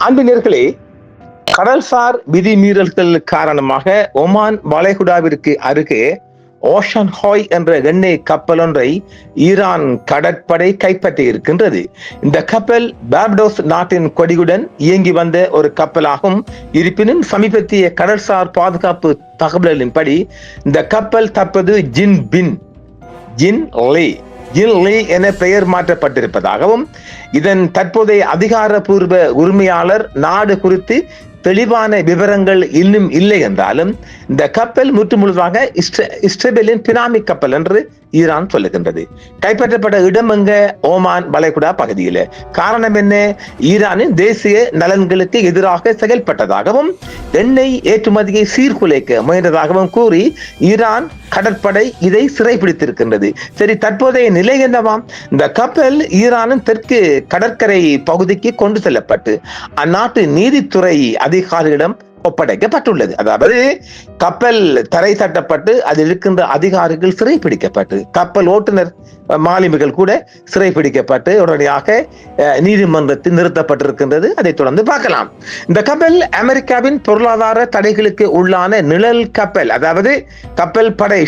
அன்பினர்களே, கடல்சார் விதிமீறல்கள் காரணமாக ஒமான் வளைகுடாவிற்கு அருகே ஓஷன் ஹாய் என்ற எண்ணெய் கப்பல் ஒன்றை ஈரான் கடற்படை கைப்பற்றி இருக்கின்றது. இந்த கப்பல் பார்படோஸ் நாட்டின் கொடியுடன் இயங்கி வந்த ஒரு கப்பலாகும். இருப்பினும் சமீபத்திய கடல்சார் பாதுகாப்பு தகவல்களின்படி இந்த கப்பல் தற்போது ஜின் லீ என பெயர் மாற்றப்பட்டிருப்பதாகவும் இதன் தற்போதைய அதிகாரப்பூர்வ உரிமையாளர் நாடு குறித்து தெளிவான விவரங்கள் இன்னும் இல்லை என்றாலும் இந்த கப்பல் முற்றுமுழுதாக இஸ்ரேலின் பினாமி கப்பல் என்று ஈரான் சொல்லுகின்றது. கைப்பற்றப்பட்ட இடம் எங்க? ஓமான் வளைகுடா பகுதியில். காரணம் என்ன? ஈரானின் தேசிய நலன்களுக்கு எதிராக செயல்பட்டதாகவும் எண்ணெய் ஏற்றுமதியை சீர்குலைக்க முயன்றதாகவும் கூறி ஈரான் கடற்படை இதை சிறைபிடித்திருக்கின்றது. சரி, தற்போதைய நிலை என்னவாம்? இந்த கப்பல் ஈரானின் தெற்கு கடற்கரை பகுதிக்கு கொண்டு செல்லப்பட்டு அந்நாட்டு நீதித்துறை அதிகாரிகளிடம் ஒப்படைக்கப்பட்டுள்ளது. அதாவது கப்பல் தரை தட்டப்பட்டு அதில் இருக்கின்ற அதிகாரிகள் சிறைப்பிடிக்கப்பட்டு கப்பல் ஓட்டுநர் மாலுமிகள் கூட சிறைப்பிடிக்கப்பட்டு உடனடியாக நீதிமன்றத்தில் நிறுத்தப்பட்டிருக்கின்றது. அதை தொடர்ந்து பார்க்கலாம். இந்த கப்பல் அமெரிக்காவின் பொருளாதார தடைகளுக்கு உள்ளான நிழல் கப்பல், அதாவது கப்பல் படை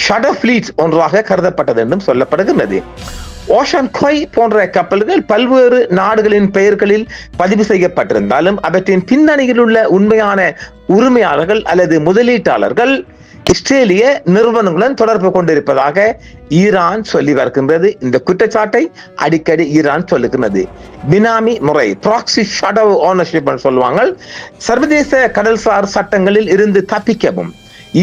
ஷடோ ஃபிளீட் ஒன்றாக கருதப்பட்டது என்றும் சொல்லப்படுகின்றது. ஓஷன் ஹாய் போன்ற கப்பல்கள் பல்வேறு நாடுகளின் பெயர்களில் பதிவு செய்யப்பட்டிருந்தாலும் அவற்றின் பின்னணியில் உள்ள உண்மையான உரிமையாளர்கள் அல்லது முதலீட்டாளர்கள் இஸ்ரேலிய நிறுவனங்களுடன் தொடர்பு கொண்டிருப்பதாக ஈரான் சொல்லி வருகின்றது. இந்த குற்றச்சாட்டை அடிக்கடி ஈரான் சொல்லுகிறது. பினாமி முறை, ப்ராக்ஸி ஷடோ ஓனர்ஷிப் சொல்லுவாங்க. சர்வதேச கடல்சார் சட்டங்களில் இருந்து தப்பிக்கவும்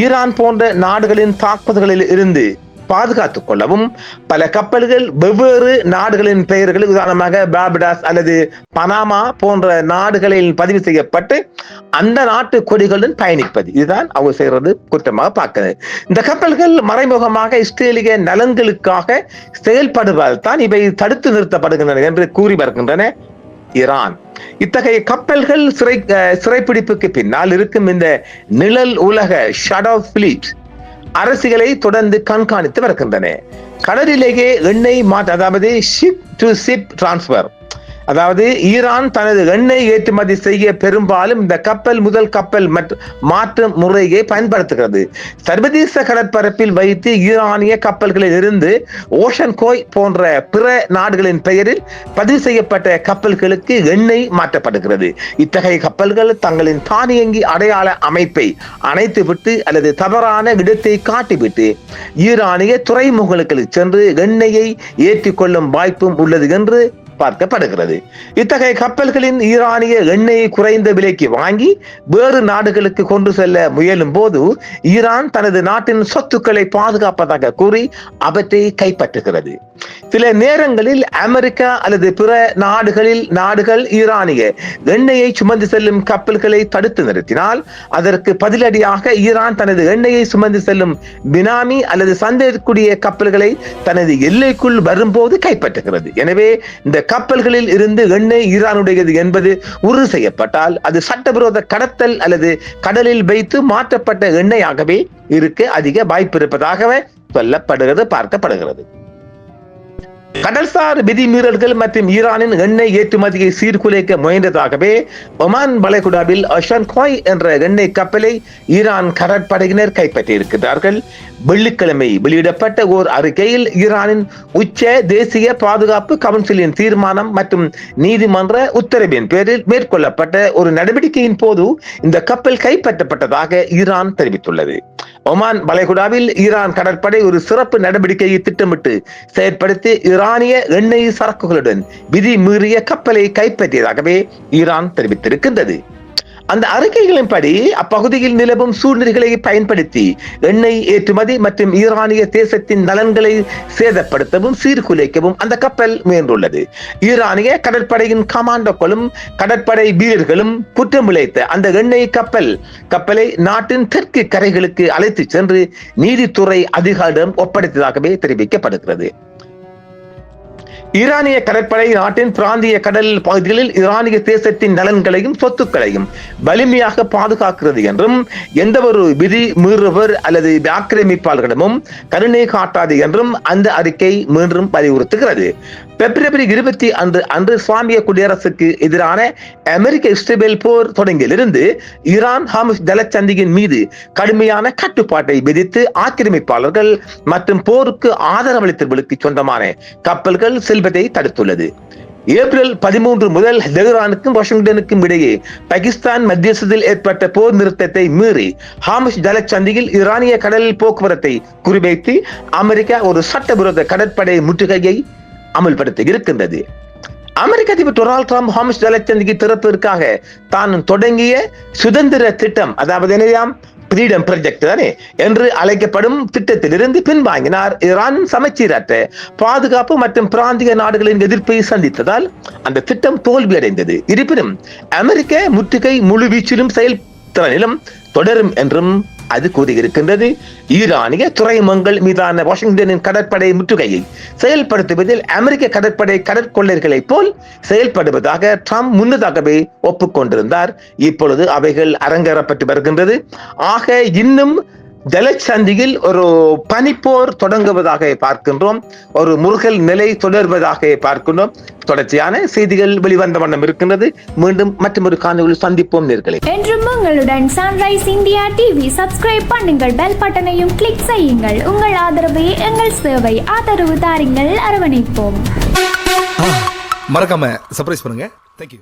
ஈரான் போன்ற நாடுகளின் தாக்குதல்களில் இருந்து பாதுகாத்துக் கொள்ளவும் பல கப்பல்கள் வெவ்வேறு நாடுகளின் பெயர்களில், உதாரணமாக பார்படாஸ் அல்லது பனாமா போன்ற நாடுகளில் பதிவு செய்யப்பட்டு அந்த நாட்டு கொடிகளுடன் பயணிப்பது, இதுதான் அவங்க செய்யறது குற்றமாக பார்க்கிறது. இந்த கப்பல்கள் மறைமுகமாக இஸ்ரேலிய நலன்களுக்காக செயல்படுவதால் தான் இவை தடுத்து நிறுத்தப்படுகின்றன என்று கூறி வருகின்றன ஈரான். இத்தகைய கப்பல்கள் சிறைப்பிடிப்புக்கு பின்னால் இருக்கும் இந்த நிழல் உலக ஷடோ ஃபிளீட் அரசுகளை தொடர்ந்து கண்காணித்து வருகின்றன. கடலிலேயே எண்ணெய் அதாவது ஷிப் டு ஷிப் டிரான்ஸ்பர், அதாவது ஈரான் தனது எண்ணெய் ஏற்றுமதி செய்ய பெரும்பாலும் இந்த கப்பல் முதல் கப்பல் மாற்றும் முறையை பயன்படுத்துகிறது. சர்வதேச கடற்பரப்பில் வைத்து ஈரானிய கப்பல்களில் இருந்து ஓஷன் ஹாய் போன்ற பிற நாடுகளின் பெயரில் பதிவு செய்யப்பட்ட கப்பல்களுக்கு எண்ணெய் மாற்றப்படுகிறது. இத்தகைய கப்பல்கள் தங்களின் தானியங்கி அடையாள அமைப்பை அணைத்துவிட்டு அல்லது தவறான இடத்தை காட்டிவிட்டு ஈரானிய துறைமுகங்களுக்கு சென்று எண்ணெயை ஏற்றிக்கொள்ளும் வாய்ப்பும் உள்ளது என்று பார்க்கப்படுகிறது. இத்தகைய கப்பல்களின் ஈரானிய எண்ணெயை குறைந்த விலைக்கு வாங்கி வேறு நாடுகளுக்கு கொண்டு செல்ல முயலும் போது ஈரான் தனது நாட்டின் சொத்துக்களை பாதுகாப்பதாக கூறி அவற்றை கைப்பற்றுகிறது. சில நேரங்களில் அமெரிக்கா அல்லது பிற நாடுகள் ஈரானிய எண்ணெயை சுமந்து செல்லும் கப்பல்களை தடுத்து நிறுத்தினால் அதற்கு பதிலடியாக ஈரான் தனது எண்ணெயை சுமந்து செல்லும் பினாமி அல்லது சந்தேகக்கூடிய கப்பல்களை தனது எல்லைக்குள் வரும்போது கைப்பற்றுகிறது. எனவே இந்த கப்பல்களில் இருந்து எண்ணெய் ஈரானுடையது என்பது உறுதி செய்யப்பட்டால் அது சட்டவிரோத கடத்தல் அல்லது கடலில் வைத்து மாற்றப்பட்ட எண்ணெயாகவே இருக்க அதிக வாய்ப்பு இருப்பதாகவே பார்க்கப்படுகிறது. கடல்சார் விதிமீறல்கள் மற்றும் ஈரானின் எண்ணெய் ஏற்றுமதியை சீர்குலைக்க முயன்றதாகவே ஒமான் வளைகுடாவில் ஓஷன் ஹாய் என்ற எண்ணெய் கப்பலை ஈரான் கடற்படையினர் கைப்பற்றியிருக்கிறார்கள். வெள்ளிக்கிழமை வெளியிடப்பட்ட ஓர் அறிக்கையில் ஈரானின் உச்ச தேசிய பாதுகாப்பு கவுன்சிலின் தீர்மானம் மற்றும் நீதிமன்ற உத்தரவின் பேரில் மேற்கொள்ளப்பட்ட ஒரு நடவடிக்கையின் போது இந்த கப்பல் கைப்பற்றப்பட்டதாக ஈரான் தெரிவித்துள்ளது. ஒமான் வளைகுடாவில் ஈரான் கடற்படை ஒரு சிறப்பு நடவடிக்கையை திட்டமிட்டு செயற்படுத்தி ஈரானிய எண்ணெய் சரக்குகளுடன் விதி மீறிய கப்பலை கைப்பற்றியதாகவே ஈரான் தெரிவித்திருக்கின்றது. அந்த அறிக்கைகளின்படி அப்பகுதியில் நிலவும் சூழ்நிலைகளை பயன்படுத்தி எண்ணெய் ஏற்றுமதி மற்றும் ஈரானிய தேசத்தின் நலன்களை சேதப்படுத்தவும் சீர்குலைக்கவும் அந்த கப்பல் முயன்றுள்ளது. ஈரானிய கடற்படையின் கமாண்டோக்களும் கடற்படை வீரர்களும் குற்றம் இழைத்த அந்த எண்ணெய் கப்பலை நாட்டின் தெற்கு கரைகளுக்கு அழைத்து சென்று நீதித்துறை அதிகாரிடம் ஒப்படைத்ததாகவே தெரிவிக்கப்படுகிறது. ஈரானிய கடற்படை நாட்டின் பிராந்திய கடல் பகுதிகளில் ஈரானிய தேசத்தின் நலன்களையும் சொத்துக்களையும் வலிமையாக பாதுகாக்கிறது என்றும் எந்த ஒரு விதி மீறுவர் அல்லது ஆக்கிரமிப்பாளர்களிடமும் கருணை காட்டாது என்றும் அந்த அறிக்கை மீண்டும் வலியுறுத்துகிறது. பிப்ரவரி 20 அன்று இஸ்லாமிய குடியரசுக்கு எதிரான அமெரிக்க இஸ்ரேல் போர் தொடங்கியிலிருந்து ஈரான் ஹார்முஸ் ஜலசந்தியின் மீது கடுமையான கட்டுப்பாட்டை விதித்து ஆக்கிரமிப்பாளர்கள் மற்றும் போருக்கு ஆதரவளித்தவர்களுக்கு சொந்தமான கப்பல்கள் செல்வதை தடுத்துள்ளது. ஏப்ரல் 13 முதல் தெஹ்ரானுக்கும் வாஷிங்டனுக்கும் இடையே பாகிஸ்தான் மத்தியஸ்தத்தில் ஏற்பட்ட போர் நிறுத்தத்தை மீறி ஹார்முஸ் ஜலசந்தியில் ஈரானிய கடல் போக்குவரத்தை குறிவைத்து அமெரிக்கா ஒரு சட்டவிரோத கடற்படை முற்றுகையை அமல்படுத்த இருக்கின்றது. அமெரிக்க அதிபர் டொனால்ட் ட்ரம்ப் ஹார்முஸ் ஜலசந்திக்கு திறப்பதற்காக தான் தொடங்கிய சுதந்திர திட்டம், அதாவது ஃப்ரீடம் ப்ராஜெக்ட் தானே என்று அழைக்கப்படும் திட்டத்திலிருந்து பின்வாங்கினார். ஈரான் சமச்சீரற்ற பாதுகாப்பு மற்றும் பிராந்திய நாடுகளின் எதிர்ப்பை சந்தித்ததால் அந்த திட்டம் தோல்வியடைந்தது. இருப்பினும் அமெரிக்க முற்றுகை முழு வீச்சிலும் செயல்திறனிலும் தொடரும் என்றும் அது கூறியிருக்கின்றது. ஈரானிய துறைமுகங்கள் மீதான வாஷிங்டனின் கடற்படை முற்றுகையை செயல்படுத்துவதில் அமெரிக்க கடற்படை கடற்கொள்ளையர்களைப் போல் செயல்படுவதாக ட்ரம்ப் முன்னதாகவே ஒப்புக்கொண்டிருந்தார். இப்பொழுது அவைகள் அரங்கேறப்பட்டு வருகின்றது. ஆக இன்னும் ஜலசந்தியில் ஒரு பனிப்போர் தொடங்குவதாக பார்க்கின்றோம். ஒரு முருகல் நிலை தொடர்வதாக பார்க்கின்றோம். தொடர்ச்சியான செய்திகள் வெளிவந்த வண்ணம் இருக்கின்றது. மீண்டும் மற்றொரு காணொளியில் சந்திப்போம் நேயர்களே. என்றும் உங்களுடன் சன்ரைஸ் இந்தியா டிவி சப்ஸ்கிரைப் பண்ணுங்கள், பெல் பட்டனையும் கிளிக் செய்யுங்கள். உங்கள் ஆதரவே எங்கள் சேவை. ஆதரவு தாருங்கள், அரவணைப்போம். மறக்காம சர்ப்ரைஸ் பண்ணுங்க. தேங்க்யூ.